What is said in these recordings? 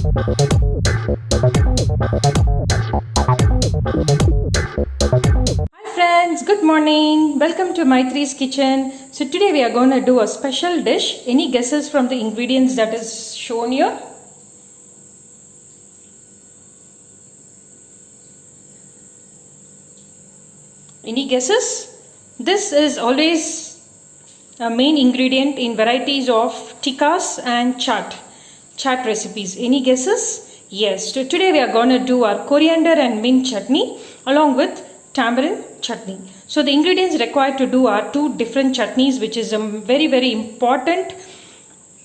Hi friends, good morning. Welcome to Myttre's kitchen. So today we are going to do a special dish. Any guesses from the ingredients that is shown here? Any guesses? This is always a main ingredient in varieties of tikkas and chaat recipes. Any guesses? Yes. So today we are going to do our coriander and mint chutney along with tamarind chutney. So the ingredients required to do are two different chutneys, which is a very important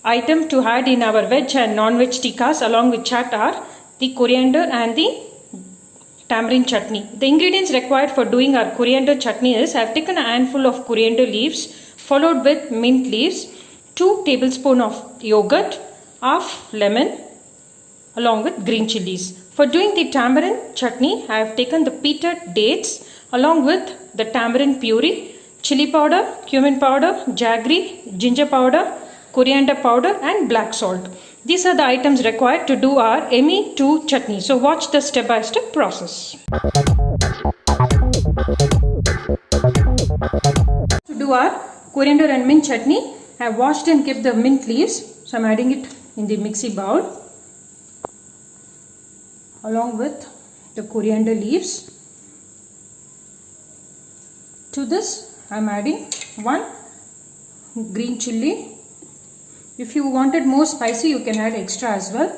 item to add in our veg and non-veg tikkas along with chaat are the coriander and the tamarind chutney. The ingredients required for doing our coriander chutney is I have taken a handful of coriander leaves followed with mint leaves, 2 tablespoons of yogurt, half lemon along with green chilies. For doing the tamarind chutney, I have taken the peated dates along with the tamarind puree, chili powder, cumin powder, jaggery, ginger powder, coriander powder and black salt. These are the items required to do our yummy 2 chutney. So watch the step-by-step process. To do our coriander and mint chutney, I have washed and kept the mint leaves. So I am adding it in the mixie bowl along with the coriander leaves. To this I am adding 1 green chilli. If you wanted more spicy, you can add extra as well.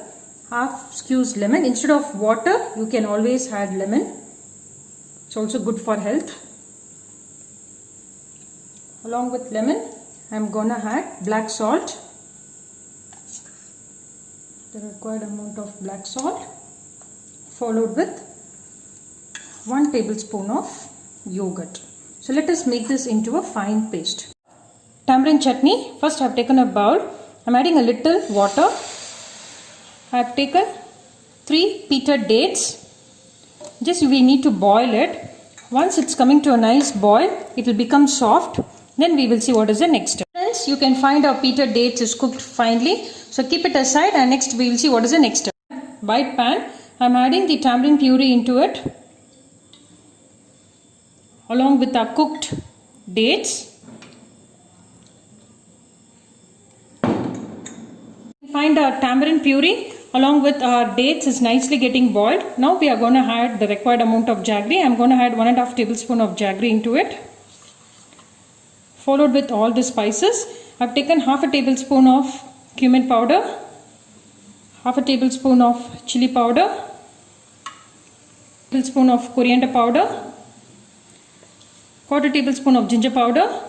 Half squeezed lemon. Instead of water, you can always add lemon. It's also good for health. Along with lemon, I am gonna add black salt. The required amount of black salt, followed with 1 tablespoon of yogurt. So let us make this into a fine paste. Tamarind chutney. First I have taken a bowl. I am adding a little water. I have taken 3 peated dates. Just we need to boil it. Once it's coming to a nice boil, it will become soft. Then we will see what is the next step. Friends, you can find our peated dates is cooked finely. So keep it aside and next we will see what is the next step. White pan. I am adding the tamarind puree into it along with our cooked dates. Find our tamarind puree along with our dates is nicely getting boiled. Now we are going to add the required amount of jaggery. I am going to add 1.5 tablespoon of jaggery into it, followed with all the spices. I have taken half a tablespoon of cumin powder, half a tablespoon of chili powder, tablespoon of coriander powder, quarter tablespoon of ginger powder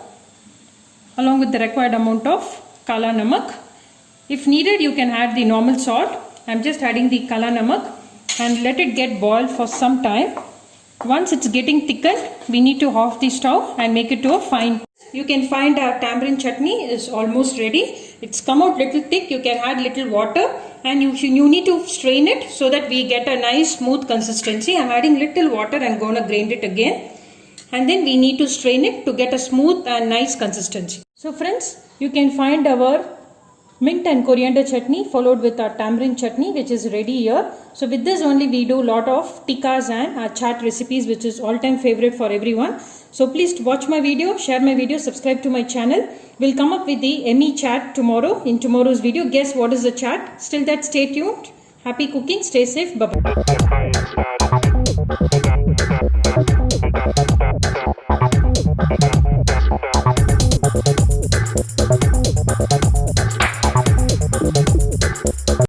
along with the required amount of kala namak. If needed, you can add the normal salt. I am just adding the kala namak and let it get boiled for some time. Once it's getting thickened, we need to off the stove and make it to a fine. You can find our tamarind chutney is almost ready. It's come out little thick. You can add little water and you need to strain it so that we get a nice smooth consistency. I'm adding little water and going to grind it again. And then we need to strain it to get a smooth and nice consistency. So friends, you can find our mint and coriander chutney followed with our tamarind chutney, which is ready here. So with this only we do lot of tikkas and chaat recipes, which is all-time favorite for everyone. So please watch my video, share my video, subscribe to my channel. We'll come up with the yummy chaat tomorrow in tomorrow's video. Guess what is the chaat? Still that, stay tuned. Happy cooking, stay safe, bye-bye.